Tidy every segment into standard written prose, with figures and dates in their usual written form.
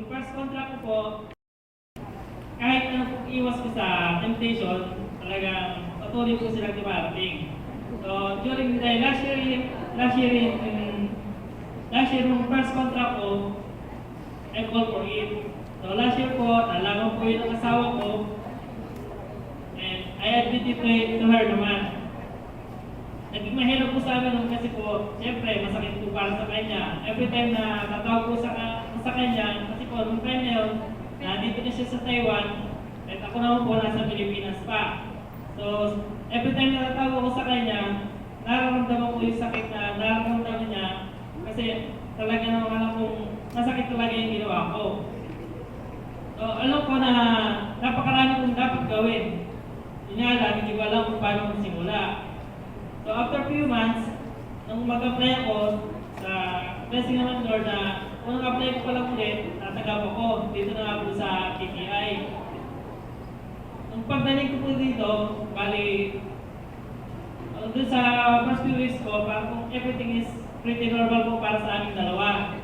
Yung first contract ko po, kahit ano pong iwas ko sa temptation, talagang patuloy po silang dumarating. So, during the last year yung first contract ko, I called for it. So, last year po, nalaman po yun ng asawa ko, and I admitted to her naman. Naging mahirap po sa amin kasi po, siyempre, masakit po para sa kanya. Every time na tatawag po sa kanya, kasi po, nung time na yun, nandito na siya sa Taiwan, at ako naman po nasa Pilipinas pa. So, every time na tatawag ko sa kanya, nararamdaman ko yung sakit na nararamdaman niya, kasi talaga naman akong masakit talaga yung ginawa ko. So, alam ko na napakarami kong dapat gawin. Yun nga lang, hindi ko alam kung paano magsimula. So, after few months, nung mag-apply ako sa Blessing naman Lord na unang apply ko pala ulit, tatagap ako dito na nga po sa KTI. Nung pagdating ko po dito, bali, doon sa first few weeks ko, parang everything is pretty normal po para sa aming dalawa.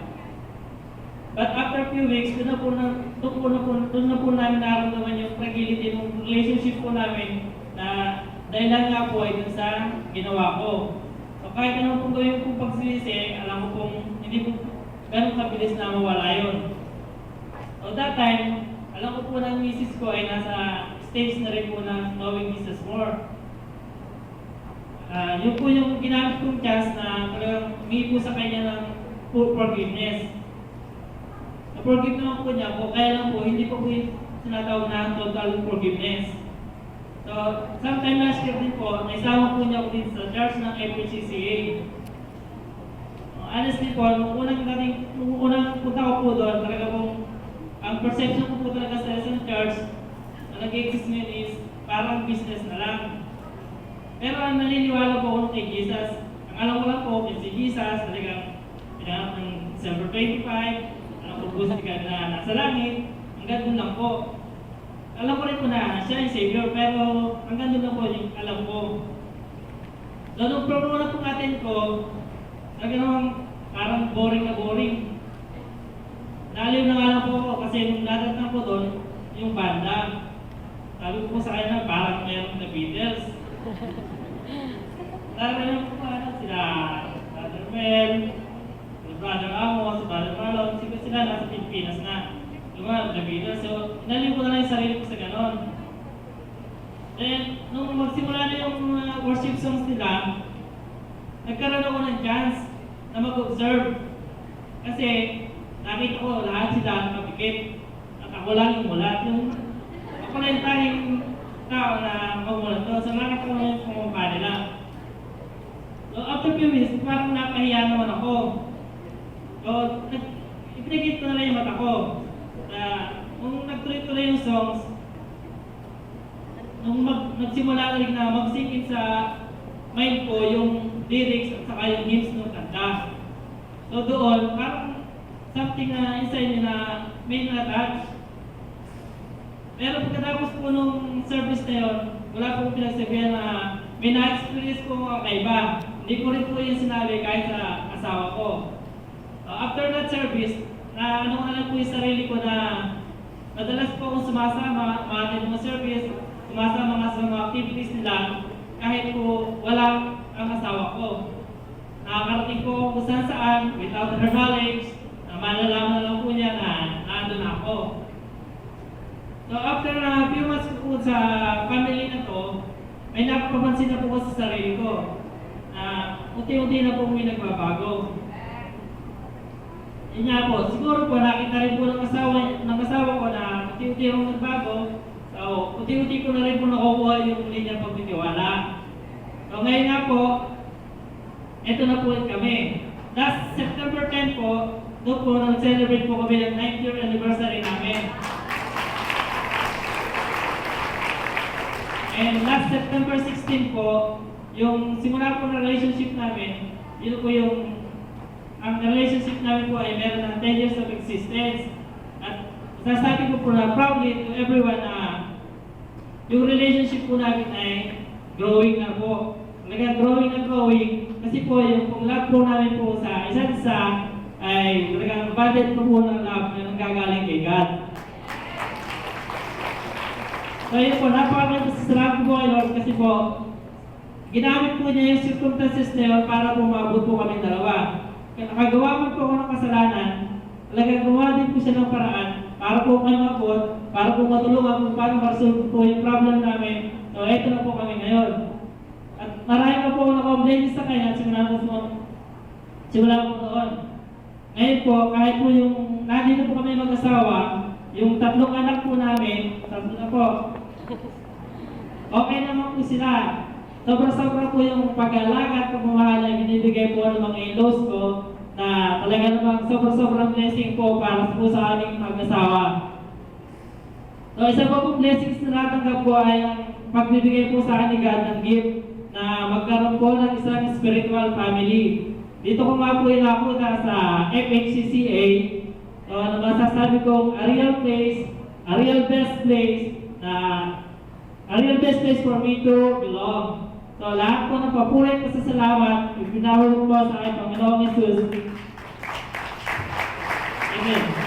But after few weeks, doon na po namin nararamdaman yung fragility ng relationship po namin na dahilan nga po ay dun sa ginawa ko. So kahit anong pong gawin kong pagsisisi, alam ko pong hindi po ganun kabilis na mawala yun. So that time, alam ko po na ang misis ko ay nasa stage na rin po ng knowing Jesus more. Yun po yung ginamit kong chance na humingi po sa kanya ng forgiveness. Na-forgive naman po niya po, kaya lang po, hindi po yung sinatawag na total forgiveness. So, sometime last year din po, naisama po niya ako din sa church ng FHCCA. Honestly po, nung unang punta ko po doon, talaga pong, ang perception ko po talaga sa isang church na nag-exist ngayon is parang business na lang. Pero ang naniniwala po ako kay Jesus, ang alam ko lang po, si Jesus, talagang pinanap ng December 25, alam ko po na nasa langit, hanggang doon lang po. Alam ko rin po na siya ay Savior, pero hanggang doon lang po yung alam ko. So, nung program po natin ko, talagang parang boring na boring. Naaliw na nga lang po ako kasi nung nadatang po doon, yung banda. Sabi ko po sa kanya, parang mayroong na Beatles. Talagang po sila Brother Mel, si Brother Amos, si Brother Marlon, sila nasa Pilipinas na. Diba, Beatles. So, inaliw ko na lang yung sarili ko sa ganon. Then, nung magsimula na yung worship songs nila, nagkaroon ako ng chance na mag-observe. Kasi, nakita ko lahat sila nakapikit. At ako lang yung mulat. Ako lang yung tanging tao na mamulat to. So, nakita ko yung pumapa nila. So, after few minutes, parang napahiya naman ako. So, ipinagit ko na lang yung mata ko. Nung nagtuloy-tuloy yung songs, nung nagsimula rin na mag-sing sa mind ko yung lyrics at saka yung hymns ng kanta. So doon, parang something na inside nyo na may na-touch. Pero pagkatapos po nung service na yun, wala pong pinagsabihan na may na-experience ko kakaiba. Hindi ko rin po yung sinabi kahit sa asawa ko. After that service, na ano lang po yung sarili ko na madalas po akong sumasama mga mga service, sumasama nga sa mga activities nila kahit po wala ang asawa ko. Nakakarating po kung saan saan without her knowledge, na malalaman lang po niya na nandun ako. So after a few months po sa family na to, may nakapapansin na po ko sa sarili ko na unti-unti na po may nagbabago. Yun nga po, siguro po nakita rin po ng asawa ko na unti-unti akong nagbago. So, unti-unti ko na rin po nakukuha yung linya pagtitiwala. So, ngayon nga po, eto na po kami. Last September 10 po, doon po nag-celebrate po kami ng 9th year anniversary namin. And last September 16 po, yung simula po ng relationship namin, yun po yung ang relationship namin po ay meron ng 10 years of existence. At sasabi ko po na proudly to everyone na yung relationship po namin ay growing na po. Talagang growing na growing. Kasi po yung love po namin po sa isa't isa ay talagang budget ko po ng love na nanggagaling kay God. So yun po, napakasalamat po kay Lord kasi po, ginamit po niya yung circumstances na yun para pumabot po kami dalawa. Kaya nakagawa po ako ng kasalanan, talagang gumawa din po siya ng paraan para po kami mabot, para po matulungan kung paano ma-resolve po yung problem namin. So ito na po kami ngayon. At marami pa po ako na-complain sa kanya at simula po doon. Ngayon po, kahit po yung nandito po kami mag-asawa, yung tatlong anak po namin, tatlo na po, okay naman po sila. Sobra-sobra po yung pag-alaga at pagmamahal na binibigay po ng mga in-laws ko na talaga namang sobra-sobrang blessing po para po sa aming mag-asawa. So isa po pong blessings na natanggap po ay ang pagbibigay po sa akin ni God ng gift na magkaroon po ng isang spiritual family. Dito ko nga po inakuta sa FHCCA, so masasabi kong a real place, a real best place for me to belong. So lahat po ng papuri at pasasalamat, ipinahulog po sa aking Panginoong Jesus. Amen.